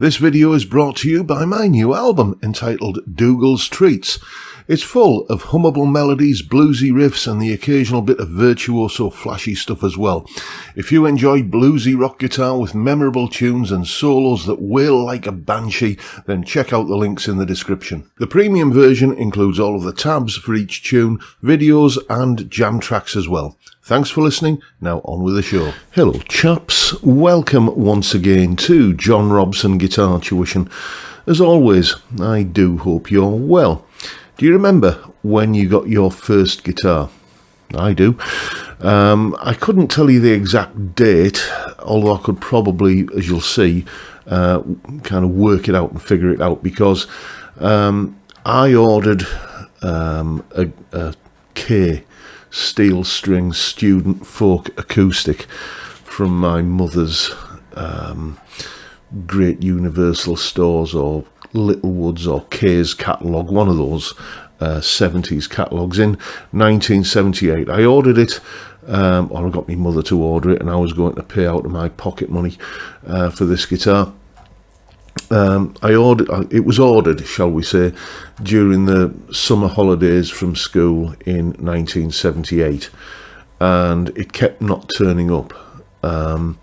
This video is brought to you by my new album entitled Dougal's Treats. It's full of hummable melodies, bluesy riffs and the occasional bit of virtuoso flashy stuff as well. If you enjoy bluesy rock guitar with memorable tunes and solos that wail like a banshee, then check out the links in the description. The premium version includes all of the tabs for each tune, videos and jam tracks as well. Thanks for listening. Now on with the show. Hello chaps, welcome once again to John Robson Guitar Tuition. As always, I do hope you're well. Do you remember when you got your first guitar? I do. I couldn't tell you the exact date, although I could probably, as you'll see, kind of work it out and figure it out, because I ordered a K steel string student folk acoustic from my mother's Great Universal Stores or Littlewoods or K's catalogue, one of those 70s catalogues in 1978. I ordered it, or I got my mother to order it, and I was going to pay out of my pocket money for this guitar. It was ordered, shall we say, during the summer holidays from school in 1978, and it kept not turning up, and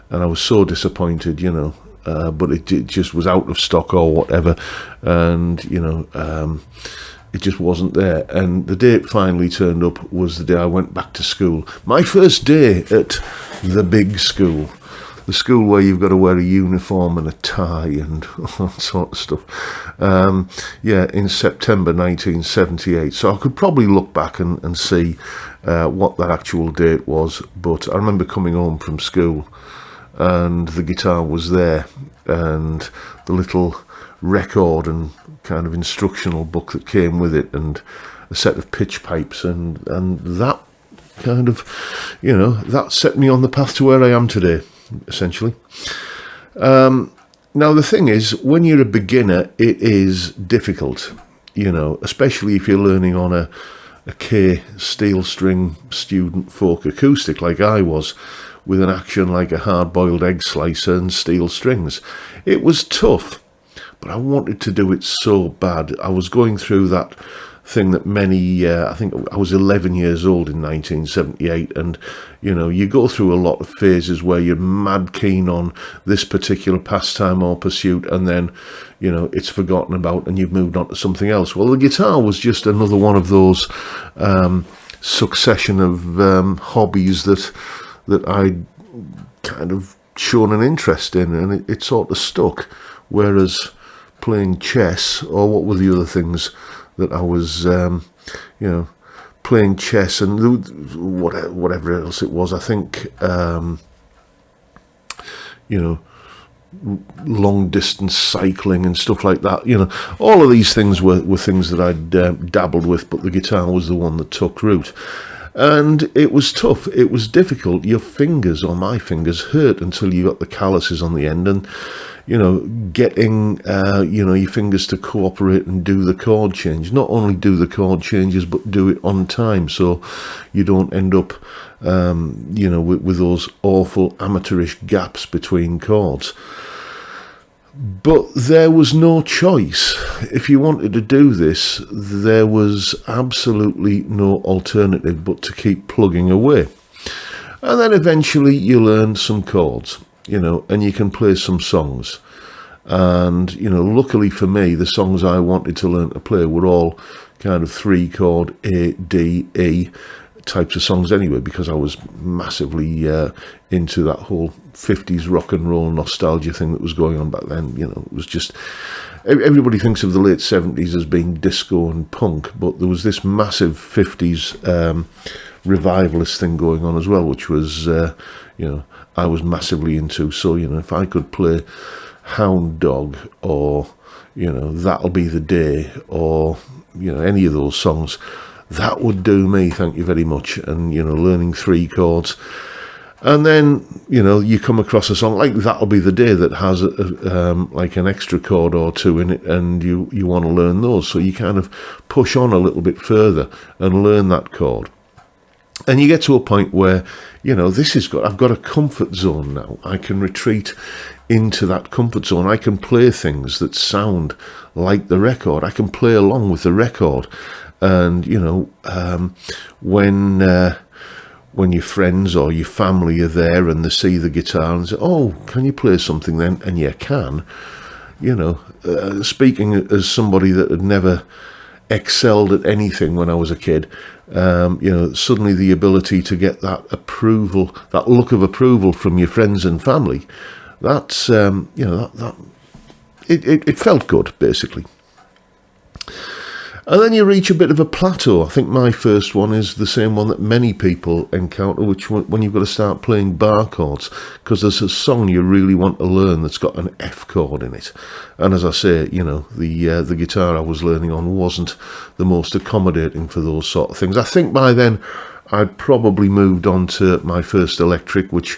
I was so disappointed, you know, but it just was out of stock or whatever, and you know, it just wasn't there. And the day it finally turned up was the day I went back to school. My first day at the big school. The school where you've got to wear a uniform and a tie and all that sort of stuff. In September 1978. So I could probably look back and see what that actual date was. But I remember coming home from school and the guitar was there, and the little record and kind of instructional book that came with it, and a set of pitch pipes, and that kind of, you know, that set me on the path to where I am today, essentially. Now the thing is, when you're a beginner, it is difficult, you know, especially if you're learning on a K steel string student folk acoustic like I was, with an action like a hard-boiled egg slicer and steel strings. It was tough, but I wanted to do it so bad. I was going through that thing that many, I think I was 11 years old in 1978, and you know, you go through a lot of phases where you're mad keen on this particular pastime or pursuit, and then, you know, it's forgotten about and you've moved on to something else. Well, the guitar was just another one of those succession of hobbies that I'd kind of shown an interest in, and it sort of stuck. Whereas playing chess, or what were the other things that I was, you know, playing chess and whatever else it was, I think, you know, long distance cycling and stuff like that, you know, all of these things were things that I'd dabbled with, but the guitar was the one that took root. And it was tough, it was difficult. Your fingers, or my fingers, hurt until you got the calluses on the end, and you know, getting you know, your fingers to cooperate and do the chord change. Not only do the chord changes, but do it on time, so you don't end up you know, with those awful amateurish gaps between chords. But there was no choice. If you wanted to do this, there was absolutely no alternative but to keep plugging away. And then eventually you learn some chords, you know, and you can play some songs. And, you know, luckily for me, the songs I wanted to learn to play were all kind of 3-chord A, D, E types of songs anyway, because I was massively into that whole 50s rock and roll nostalgia thing that was going on back then. You know, it was just, everybody thinks of the late 70s as being disco and punk, but there was this massive 50s revivalist thing going on as well, which was, you know, I was massively into. So, you know, if I could play Hound Dog, or, you know, That'll Be the Day, or, you know, any of those songs, that would do me, thank you very much. And, you know, learning 3 chords. And then, you know, you come across a song like That'll Be the Day that has like an extra chord or two in it, and you want to learn those. So you kind of push on a little bit further and learn that chord. And you get to a point where, you know, I've got a comfort zone now. I can retreat into that comfort zone. I can play things that sound like the record. I can play along with the record. And, when your friends or your family are there and they see the guitar and say, oh, can you play something then? And you can. Speaking as somebody that had never excelled at anything when I was a kid, suddenly the ability to get that approval, that look of approval from your friends and family, that's, it felt good, basically. And then you reach a bit of a plateau. I think my first one is the same one that many people encounter, which when you've got to start playing bar chords, because there's a song you really want to learn that's got an F chord in it. And as I say, the guitar I was learning on wasn't the most accommodating for those sort of things. I think by then I'd probably moved on to my first electric, which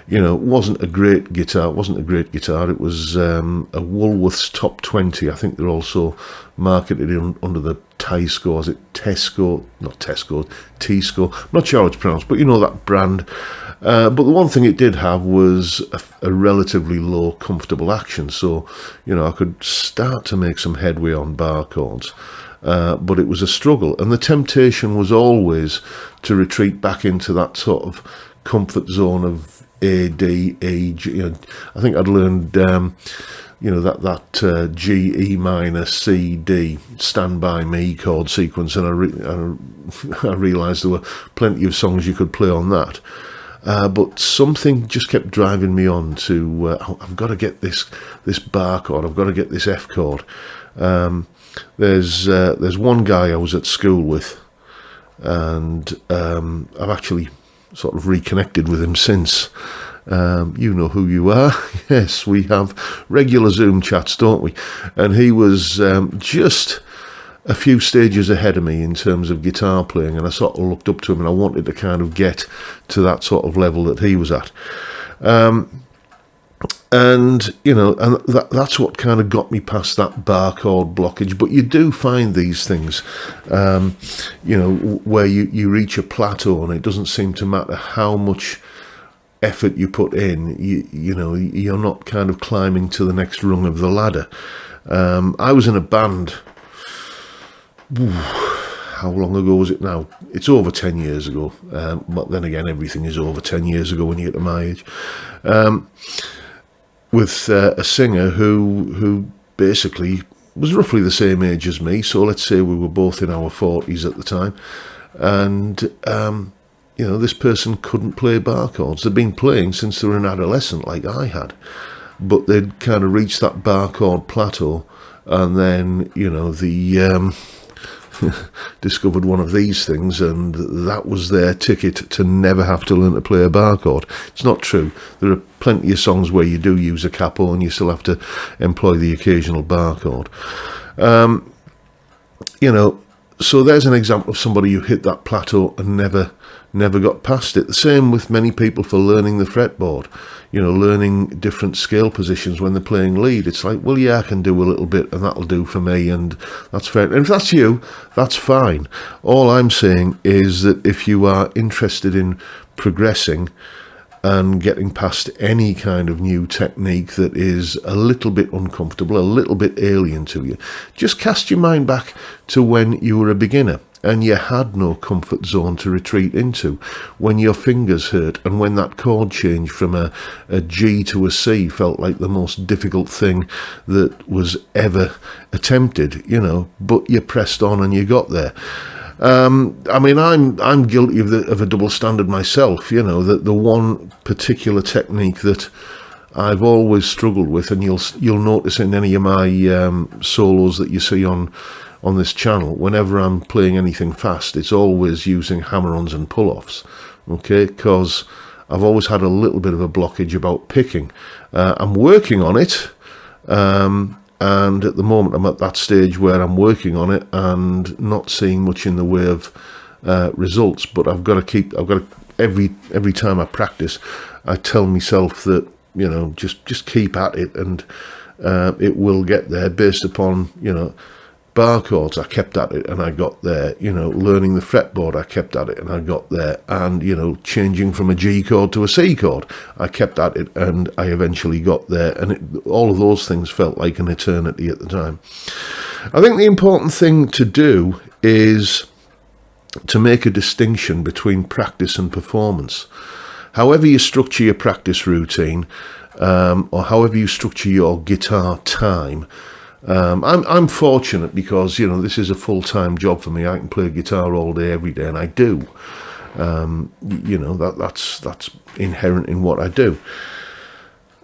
wasn't a great guitar. It wasn't a great guitar. It was a Woolworths Top 20. I think they're also marketed under the Tesco. Is it Tesco? Not Tesco. T-Sco. I'm not sure how it's pronounced, but that brand. But the one thing it did have was a relatively low, comfortable action. So, I could start to make some headway on bar chords. But it was a struggle. And the temptation was always to retreat back into that sort of comfort zone of A, D, E, G. I think I'd learned, that G, E minor, C, D, Stand By Me chord sequence, and I realised there were plenty of songs you could play on that. But something just kept driving me on to, I've got to get this bar chord, I've got to get this F chord. There's one guy I was at school with, and I've actually sort of reconnected with him since. You know who you are. Yes, we have regular Zoom chats, don't we? And he was just a few stages ahead of me in terms of guitar playing, and I sort of looked up to him and I wanted to kind of get to that sort of level that he was at. And that's what kind of got me past that bar chord blockage. But you do find these things, where you reach a plateau and it doesn't seem to matter how much effort you put in, you're not kind of climbing to the next rung of the ladder. I was in a band, how long ago was it now? It's over 10 years ago, but then again, everything is over 10 years ago when you get to my age. With a singer who basically was roughly the same age as me, so let's say we were both in our 40s at the time, and this person couldn't play bar chords. They'd been playing since they were an adolescent, like I had, but they'd kind of reached that bar chord plateau, and then discovered one of these things, and that was their ticket to never have to learn to play a bar chord. It's not true. There are plenty of songs where you do use a capo and you still have to employ the occasional bar chord. So there's an example of somebody who hit that plateau and never got past it. The same with many people for learning the fretboard, learning different scale positions when they're playing lead. It's like, well, yeah, I can do a little bit and that'll do for me, and that's fair. And if that's you, that's fine. All I'm saying is that if you are interested in progressing and getting past any kind of new technique that is a little bit uncomfortable, a little bit alien to you, just cast your mind back to when you were a beginner and you had no comfort zone to retreat into, when your fingers hurt and when that chord change from a G to a C felt like the most difficult thing that was ever attempted, but you pressed on and you got there. I'm guilty of a double standard myself, that the one particular technique that I've always struggled with, and you'll notice in any of my solos that you see on this channel, whenever I'm playing anything fast, it's always using hammer-ons and pull-offs, okay, because I've always had a little bit of a blockage about picking. I'm working on it, and at the moment I'm at that stage where I'm working on it and not seeing much in the way of results, but I've got to every time I practice, I tell myself that, just keep at it, and it will get there based upon, bar chords, I kept at it and I got there. You know, learning the fretboard, I kept at it and I got there. And, you know, changing from a G chord to a C chord, I kept at it and I eventually got there. And all of those things felt like an eternity at the time. I think the important thing to do is to make a distinction between practice and performance. However you structure your practice routine, or however you structure your guitar time, I'm fortunate because, you know, this is a full-time job for me. I can play guitar all day, every day, and I do. You know, that's inherent in what I do.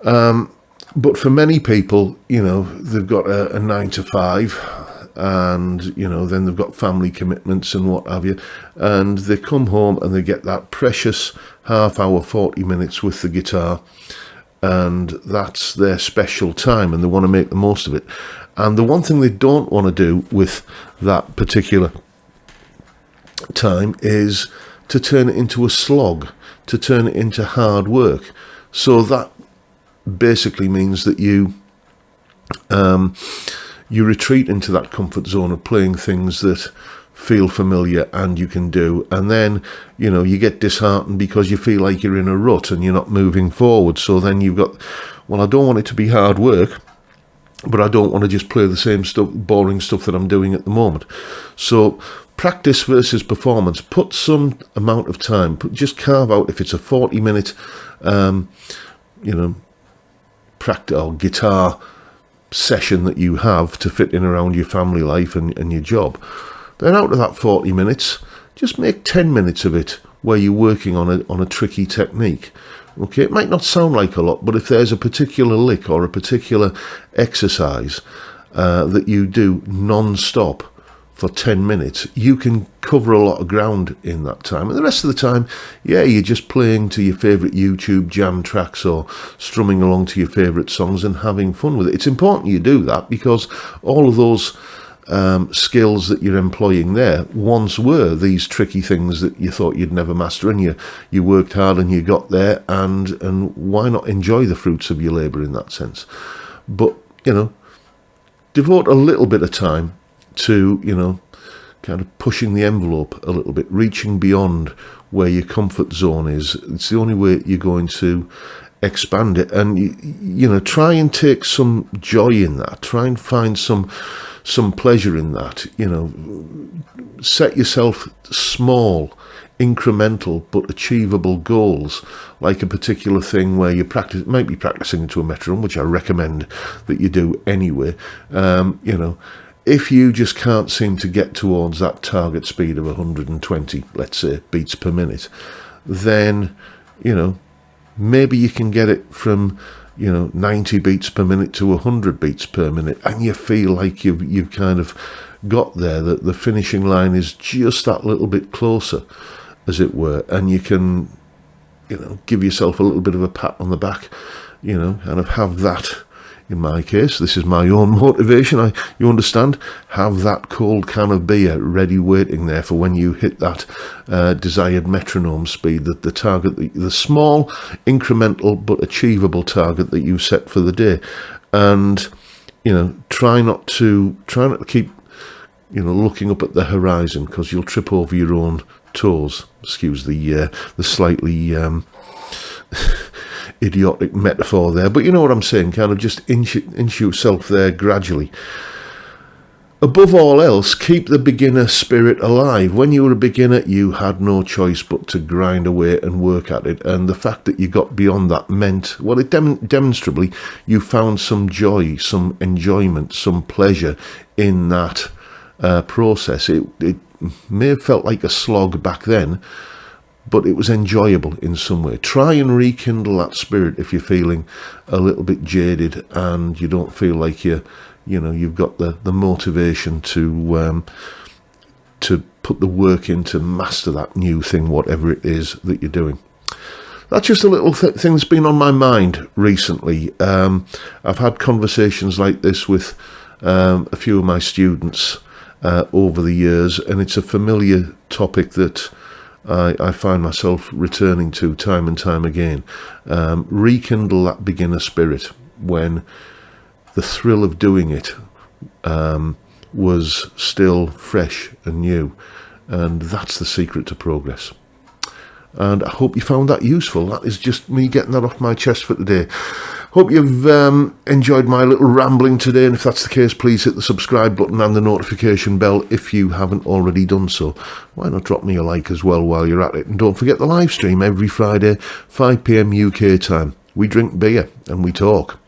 But for many people, you know, they've got a 9 to 5, and, you know, then they've got family commitments and what have you, and they come home and they get that precious half hour, 40 minutes with the guitar, and that's their special time, and they want to make the most of it. And the one thing they don't want to do with that particular time is to turn it into a slog, to turn it into hard work. So that basically means that you retreat into that comfort zone of playing things that feel familiar and you can do, and then, you know, you get disheartened because you feel like you're in a rut and you're not moving forward. So then you've got, well, I don't want it to be hard work, but I don't want to just play the same stuff, boring stuff that I'm doing at the moment. So practice versus performance. Put some amount of time, just carve out, if it's a 40-minute you know, practice or guitar session that you have to fit in around your family life and your job, then out of that 40 minutes, just make 10 minutes of it where you're working on a tricky technique. Okay, it might not sound like a lot, but if there's a particular lick or a particular exercise that you do non-stop for 10 minutes, you can cover a lot of ground in that time. And the rest of the time, yeah, you're just playing to your favourite YouTube jam tracks or strumming along to your favourite songs and having fun with it. It's important you do that because all of those skills that you're employing there once were these tricky things that you thought you'd never master, and you worked hard and you got there, and why not enjoy the fruits of your labour in that sense? But, you know, devote a little bit of time to, you know, kind of pushing the envelope a little bit, reaching beyond where your comfort zone is. It's the only way you're going to expand it. And, you know, try and take some joy in that. Try and find some pleasure in that. You know, set yourself small, incremental but achievable goals, like a particular thing where you might be practicing into a metronome, which I recommend that you do anyway. You know, if you just can't seem to get towards that target speed of 120, let's say, beats per minute, then, you know, maybe you can get it from, you know, 90 beats per minute to 100 beats per minute, and you feel like you've kind of got there, that the finishing line is just that little bit closer, as it were, and you can, you know, give yourself a little bit of a pat on the back, you know, kind of have that. In my case, this is my own motivation, you understand, have that cold can of beer ready waiting there for when you hit that desired metronome speed, that the target, the small, incremental but achievable target that you set for the day. And, you know, try not to keep, you know, looking up at the horizon, because you'll trip over your own toes. Excuse the slightly idiotic metaphor there, but you know what I'm saying, kind of just inch yourself there gradually. Above all else, keep the beginner spirit alive. When you were a beginner, you had no choice but to grind away and work at it, and the fact that you got beyond that meant, well, it demonstrably you found some joy, some enjoyment, some pleasure in that process. It may have felt like a slog back then, but it was enjoyable in some way. Try and rekindle that spirit if you're feeling a little bit jaded and you don't feel like you've got the motivation to put the work in to master that new thing, whatever it is that you're doing. That's just a little thing that's been on my mind recently. I've had conversations like this with a few of my students over the years, and it's a familiar topic that I find myself returning to time and time again. Rekindle that beginner spirit when the thrill of doing it was still fresh and new. And that's the secret to progress. And I hope you found that useful. That is just me getting that off my chest for today. Hope you've enjoyed my little rambling today, and if that's the case, please hit the subscribe button and the notification bell if you haven't already done so. Why not drop me a like as well while you're at it? And don't forget the live stream every Friday, 5 PM UK time. We drink beer and we talk.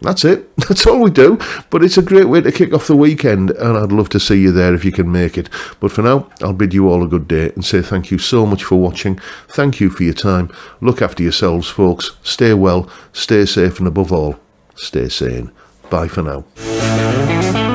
That's it. That's all we do. But it's a great way to kick off the weekend, and I'd love to see you there if you can make it. But for now, I'll bid you all a good day and say thank you so much for watching. Thank you for your time. Look after yourselves, folks. Stay well, stay safe, and above all, stay sane. Bye for now.